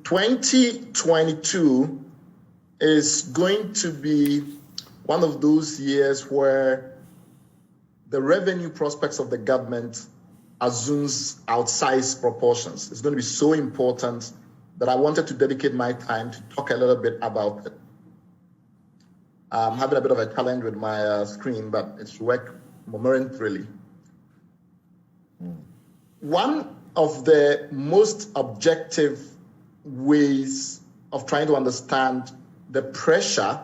2022 is going to be one of those years where the revenue prospects of the government assumes outsized proportions. It's going to be so important that I wanted to dedicate my time to talk a little bit about it. I'm having a bit of a challenge with my screen, but it's worked momentarily. One of the most objective ways of trying to understand the pressure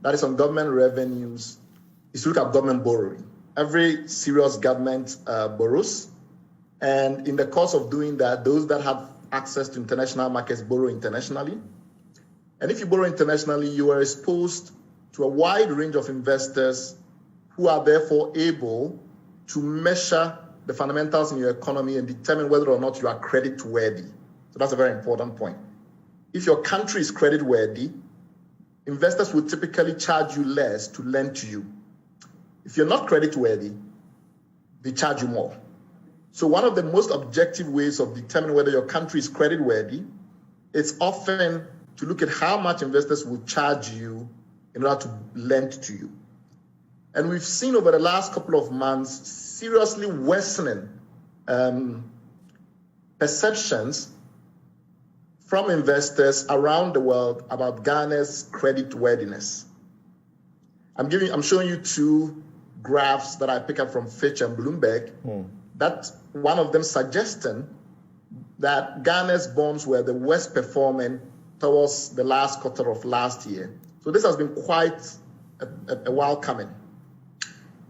that is on government revenues is to look at government borrowing. Every serious government borrows, and in the course of doing that, those that have access to international markets borrow internationally. And if you borrow internationally, you are exposed to a wide range of investors who are therefore able to measure the fundamentals in your economy and determine whether or not you are credit worthy. So that's a very important point. If your country is credit worthy, investors will typically charge you less to lend to you. If you're not credit worthy, they charge you more. So one of the most objective ways of determining whether your country is credit worthy is often to look at how much investors will charge you in order to lend to you. And we've seen over the last couple of months seriously worsening perceptions from investors around the world about Ghana's credit worthiness. I'm showing you two graphs that I pick up from Fitch and Bloomberg. That one of them suggesting that Ghana's bonds were the worst performing towards the last quarter of last year. So this has been quite a while coming.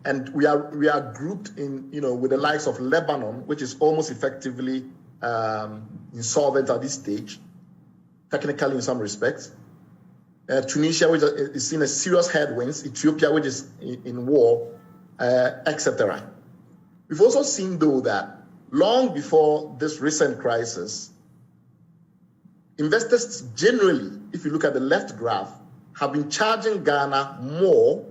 And we are grouped in, with the likes of Lebanon, which is almost effectively insolvent at this stage, technically in some respects. Tunisia, which is seeing a serious headwinds, Ethiopia, which is in war, etc. We've also seen, though, that long before this recent crisis, investors generally, if you look at the left graph, have been charging Ghana more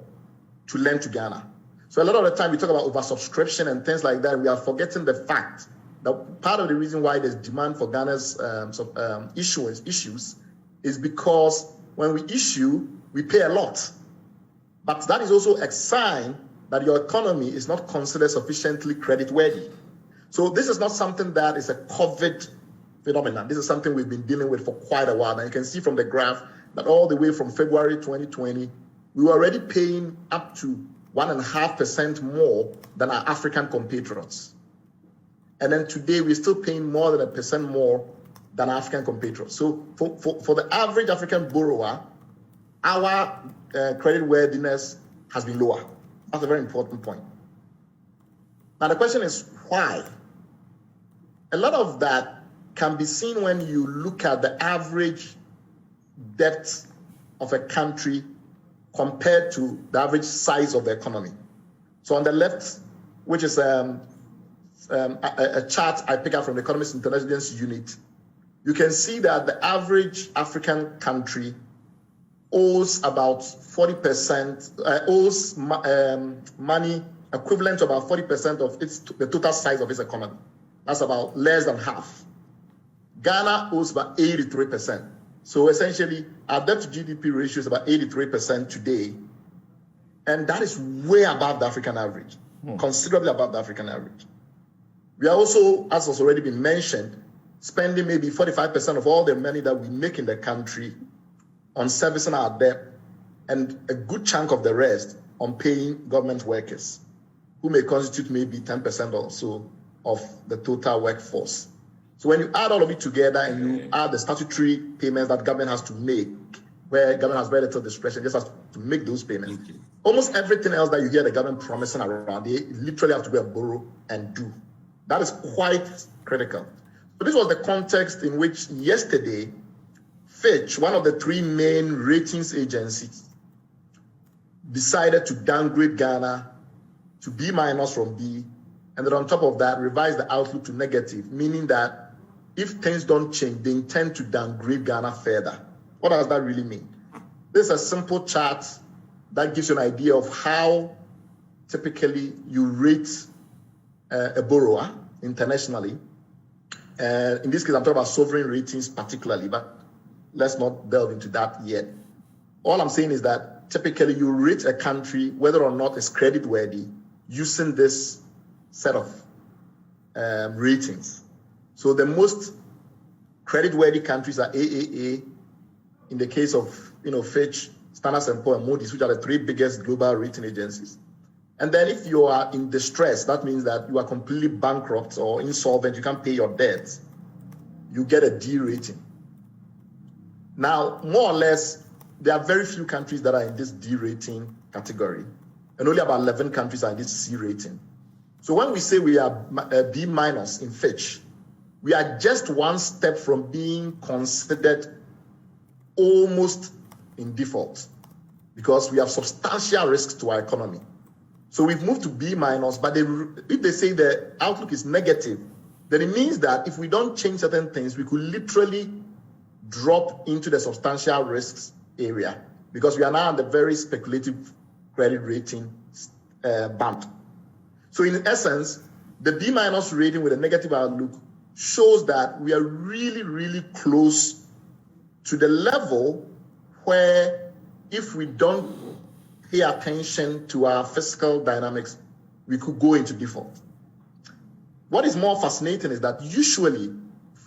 to lend to Ghana. So a lot of the time we talk about oversubscription and things like that, we are forgetting the fact that part of the reason why there's demand for Ghana's issues is because when we issue, we pay a lot. But that is also a sign that your economy is not considered sufficiently creditworthy. So this is not something that is a COVID phenomenon. This is something we've been dealing with for quite a while. And you can see from the graph that all the way from February 2020, we were already paying up to 1.5% more than our African compatriots. And then today, we're still paying more than 1% more than African compatriots. So for the average African borrower, our creditworthiness has been lower. That's a very important point. Now, the question is why? A lot of that can be seen when you look at the average debt of a country compared to the average size of the economy. So on the left, which is a chart I pick up from the Economist Intelligence Unit, you can see that the average African country owes about 40%, owes money equivalent to about 40% of the total size of its economy. That's about less than half. Ghana owes about 83%. So essentially, our debt to GDP ratio is about 83% today. And that is way above the African average, considerably above the African average. We are also, as has already been mentioned, spending maybe 45% of all the money that we make in the country on servicing our debt, and a good chunk of the rest on paying government workers, who may constitute maybe 10% or so of the total workforce. So when you add all of it together and you add the statutory payments that government has to make, where government has very little discretion, just has to make those payments. Almost everything else that you hear the government promising around, they literally have to go and borrow and do. That is quite critical. So this was the context in which yesterday, Fitch, one of the three main ratings agencies, decided to downgrade Ghana to B- from B, and then on top of that, revise the outlook to negative, meaning that if things don't change, they intend to downgrade Ghana further. What does that really mean? This is a simple chart that gives you an idea of how typically you rate a borrower internationally. In this case, I'm talking about sovereign ratings particularly, but let's not delve into that yet. All I'm saying is that typically you rate a country whether or not it's creditworthy using this set of ratings. So the most creditworthy countries are AAA. In the case of Fitch, Standard & Poor's, and Moodys, which are the three biggest global rating agencies. And then if you are in distress, that means that you are completely bankrupt or insolvent, you can't pay your debts, you get a D rating. Now, more or less, there are very few countries that are in this D rating category, and only about 11 countries are in this C rating. So when we say we are B minus in Fitch, we are just one step from being considered almost in default because we have substantial risks to our economy. So we've moved to B minus, but if they say the outlook is negative, then it means that if we don't change certain things, we could literally drop into the substantial risks area because we are now on the very speculative credit rating band. So in essence, the B minus rating with a negative outlook shows that we are really, really close to the level where if we don't pay attention to our fiscal dynamics, we could go into default. What is more fascinating is that usually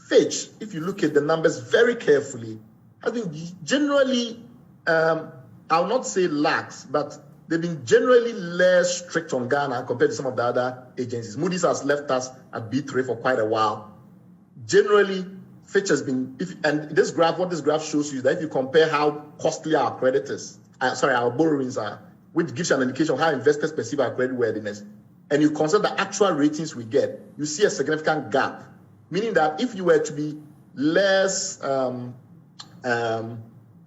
Fitch, if you look at the numbers very carefully, has been generally, I'll not say lax, but they've been generally less strict on Ghana compared to some of the other agencies. Moodys has left us at B3 for quite a while. Generally, Fitch has been, and this graph, what this graph shows you is that if you compare how costly our our borrowings are, which gives you an indication of how investors perceive our creditworthiness, and you consider the actual ratings we get, you see a significant gap, meaning that if you were to be less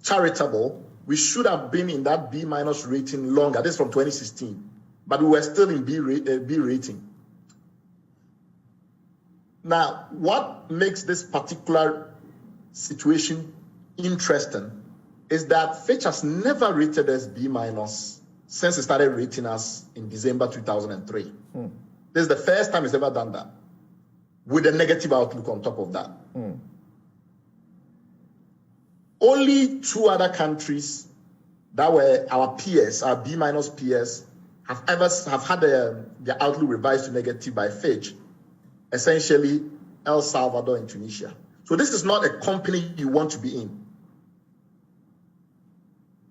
charitable, we should have been in that B minus rating longer. This is from 2016, but we were still in B rating. Now, what makes this particular situation interesting is that Fitch has never rated us B minus since it started rating us in December 2003. This is the first time it's ever done that, with a negative outlook on top of that. Only two other countries that were our peers, our B minus peers, have had their outlook revised to negative by Fitch. Essentially, El Salvador and Tunisia. So this is not a company you want to be in.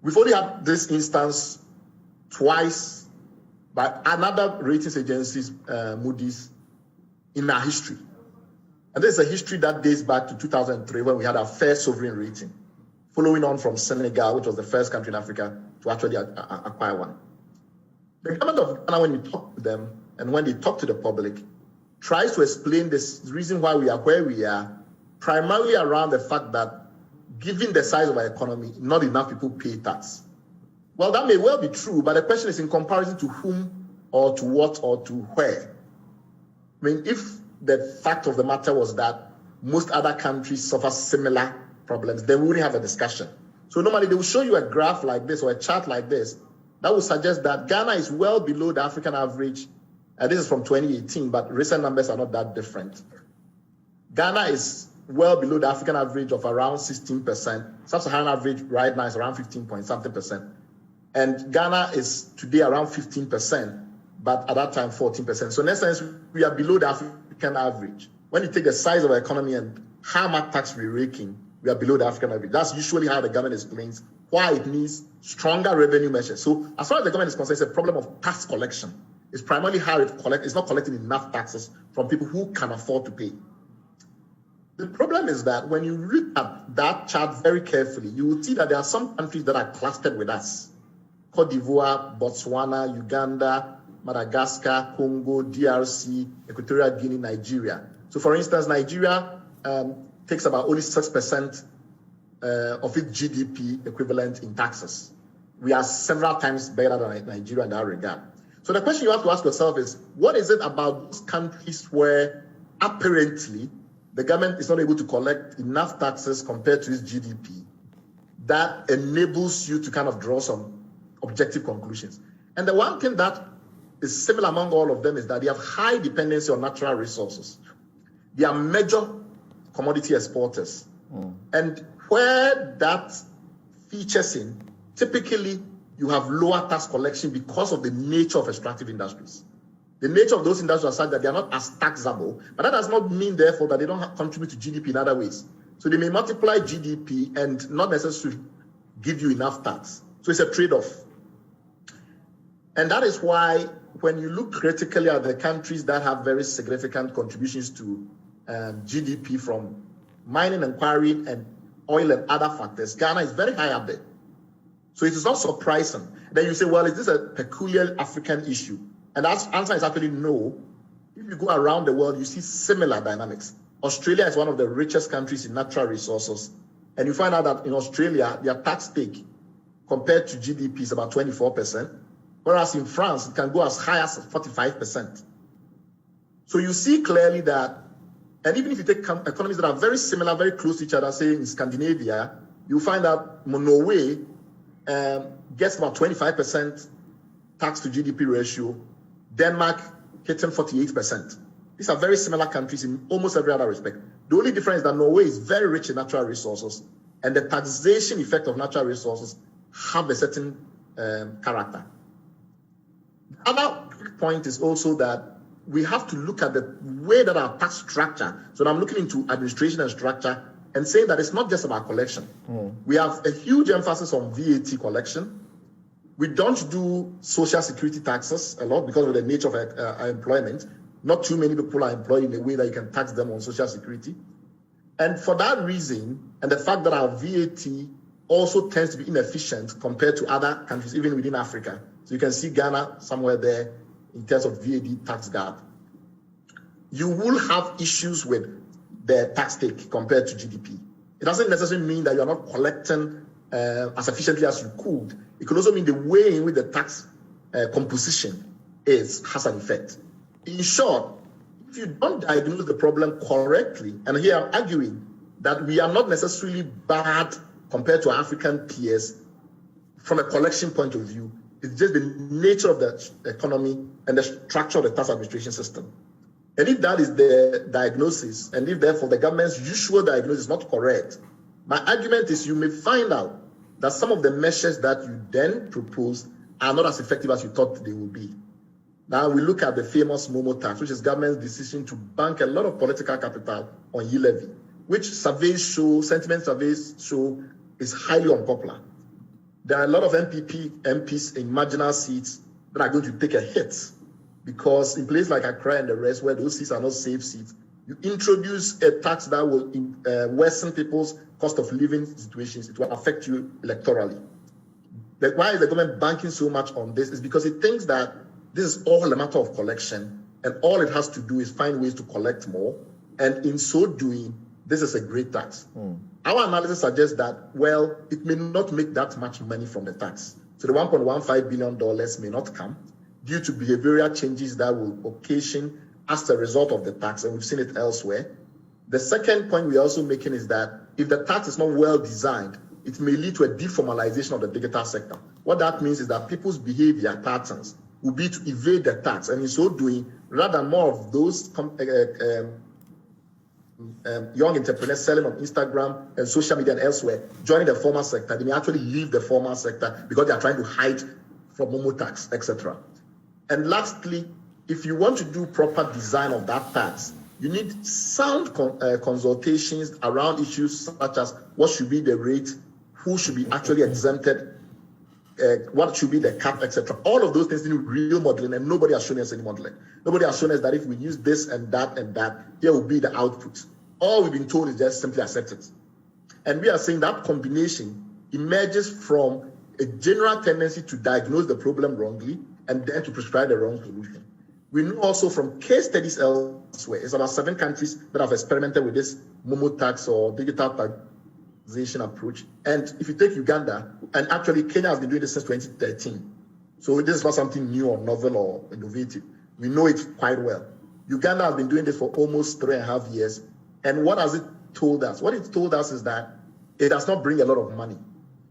We've only had this instance twice by another ratings agencies, Moodys, in our history. And this is a history that dates back to 2003 when we had our first sovereign rating, following on from Senegal, which was the first country in Africa to actually acquire one. The government of Ghana, when we talk to them and when they talk to the public, tries to explain this reason why we are where we are, primarily around the fact that given the size of our economy, not enough people pay tax. Well, that may well be true, but the question is in comparison to whom or to what or to where. I mean, if the fact of the matter was that most other countries suffer similar problems, then we wouldn't have a discussion. So normally they will show you a graph like this or a chart like this that would suggest that Ghana is well below the African average. This is from 2018, but recent numbers are not that different. Ghana is well below the African average of around 16%. Sub-Saharan average right now is around 15-point-something%. And Ghana is today around 15%, but at that time 14%. So in essence, we are below the African average. When you take the size of our economy and how much tax we're raking, we are below the African average. That's usually how the government explains why it needs stronger revenue measures. So as far as the government is concerned, it's a problem of tax collection. It's primarily how it's not collecting enough taxes from people who can afford to pay. The problem is that when you look at that chart very carefully, you will see that there are some countries that are clustered with us. Cote d'Ivoire, Botswana, Uganda, Madagascar, Congo, DRC, Equatorial Guinea, Nigeria. So for instance, Nigeria takes about only 6% of its GDP equivalent in taxes. We are several times better than Nigeria in that regard. So the question you have to ask yourself is, what is it about those countries where apparently the government is not able to collect enough taxes compared to its GDP that enables you to kind of draw some objective conclusions? And the one thing that is similar among all of them is that they have high dependency on natural resources. Their major commodity exporters. And where that features in, typically you have lower tax collection because of the nature of extractive industries. The nature of those industries are such that they are not as taxable, but that does not mean, therefore, that they don't contribute to GDP in other ways. So they may multiply GDP and not necessarily give you enough tax. So it's a trade-off. And that is why when you look critically at the countries that have very significant contributions to GDP from mining and quarrying and oil and other factors, Ghana is very high up there. So it is not surprising. Then you say, well, is this a peculiar African issue? And the answer is actually no. If you go around the world, you see similar dynamics. Australia is one of the richest countries in natural resources. And you find out that in Australia, their tax take compared to GDP is about 24%. Whereas in France, it can go as high as 45%. So you see clearly that, and even if you take economies that are very similar, very close to each other, say in Scandinavia, you find that Norway gets about 25% tax to GDP ratio, Denmark hitting 48%. These are very similar countries in almost every other respect. The only difference is that Norway is very rich in natural resources, and the taxation effect of natural resources have a certain character. The other point is also that we have to look at the way that our tax structure, so I'm looking into administration and structure and saying that it's not just about collection. We have a huge emphasis on VAT collection. We don't do social security taxes a lot because of the nature of our employment. Not too many people are employed in a way that you can tax them on social security. And for that reason, and the fact that our VAT also tends to be inefficient compared to other countries, even within Africa. So you can see Ghana somewhere there in terms of VAT tax gap. You will have issues with the tax take compared to GDP. It doesn't necessarily mean that you're not collecting as efficiently as you could. It could also mean the way in which the tax composition has an effect. In short, if you don't diagnose the problem correctly, and here I'm arguing that we are not necessarily bad compared to our African peers from a collection point of view, it's just the nature of the economy and the structure of the tax administration system. And if that is the diagnosis, and if therefore the government's usual diagnosis is not correct, my argument is you may find out that some of the measures that you then propose are not as effective as you thought they would be. Now we look at the famous Momo tax, which is government's decision to bank a lot of political capital on yield levy, which sentiment surveys show is highly unpopular. There are a lot of MPs in marginal seats that are going to take a hit because in places like Accra and the rest, where those seats are not safe seats, you introduce a tax that will worsen people's cost of living situations. It will affect you electorally. Like, why is the government banking so much on this? Is because it thinks that this is all a matter of collection, and all it has to do is find ways to collect more. And in so doing, this is a great tax. Our analysis suggests that, well, it may not make that much money from the tax. So the $1.15 billion may not come due to behavioral changes that will occasion as a result of the tax, and we've seen it elsewhere. The second point we're also making is that if the tax is not well designed, it may lead to a deformalization of the digital sector. What that means is that people's behavior patterns will be to evade the tax, and in so doing, rather than more of those young entrepreneurs selling on Instagram and social media and elsewhere, joining the formal sector, they may actually leave the formal sector because they are trying to hide from Momo tax, etc. And lastly, if you want to do proper design of that tax, you need sound consultations around issues such as what should be the rate, who should be actually exempted, what should be the cap, etc. All of those things need real modeling, and nobody has shown us any modeling. Nobody has shown us that if we use this and that, here will be the output. All we've been told is just simply accept it. And we are saying that combination emerges from a general tendency to diagnose the problem wrongly and then to prescribe the wrong solution. We know also from case studies elsewhere, it's about 7 countries that have experimented with this Momo tax or digital taxation approach. And if you take Uganda, and actually Kenya has been doing this since 2013. So this is not something new or novel or innovative. We know it quite well. Uganda has been doing this for almost 3.5 years. And what has it told us? What it told us is that it does not bring a lot of money.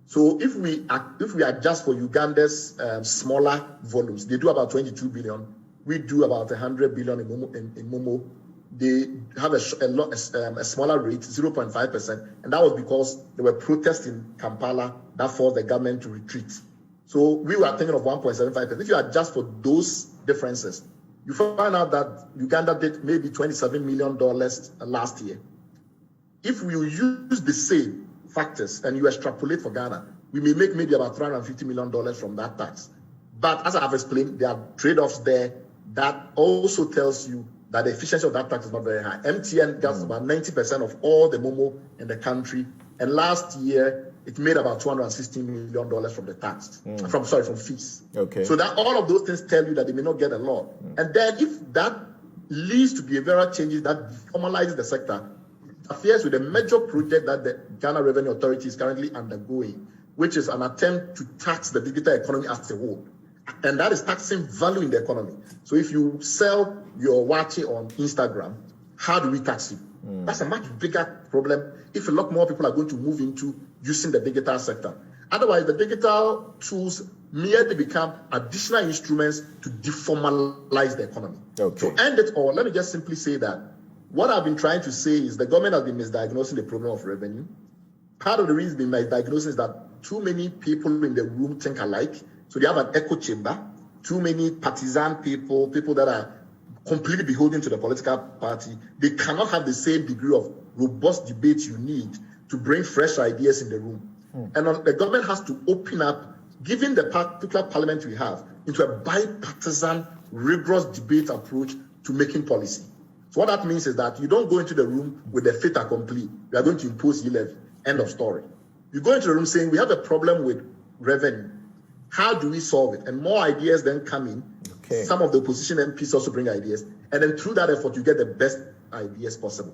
So if we adjust for Uganda's smaller volumes, they do about 22 billion. We do about 100 billion in Momo. they have a smaller rate, 0.5%, and that was because there were protests in Kampala that forced the government to retreat. So we were thinking of 1.75%. If you adjust for those differences, you find out that Uganda did maybe $27 million last year. If we use the same factors and you extrapolate for Ghana, we may make maybe about $350 million from that tax. But as I've explained, there are trade-offs there that also tells you that the efficiency of that tax is not very high. MTN gets about 90% of all the Momo in the country, and last year it made about $216 million from the tax, from fees. Okay. So that all of those things tell you that they may not get a lot. And then if that leads to behavioral changes that formalizes the sector, it interferes with a major project that the Ghana Revenue Authority is currently undergoing, which is an attempt to tax the digital economy as a whole. And that is taxing value in the economy. So if you sell your watch on Instagram, how do we tax you? That's a much bigger problem if a lot more people are going to move into using the digital sector. Otherwise, the digital tools merely become additional instruments to deformalize the economy. Okay. To end it all, let me just simply say that what I've been trying to say is the government has been misdiagnosing the problem of revenue. Part of the reason being misdiagnosing is that too many people in the room think alike. So they have an echo chamber, too many partisan people that are completely beholden to the political party. They cannot have the same degree of robust debate you need to bring fresh ideas in the room. And the government has to open up, given the particular parliament we have, into a bipartisan, rigorous debate approach to making policy. So what that means is that you don't go into the room with a fait accompli. We are going to impose e-levy. End of story. You go into the room saying, we have a problem with revenue. How do we solve it? And more ideas then come in. Okay. Some of the opposition MPs also bring ideas. And then through that effort, you get the best ideas possible.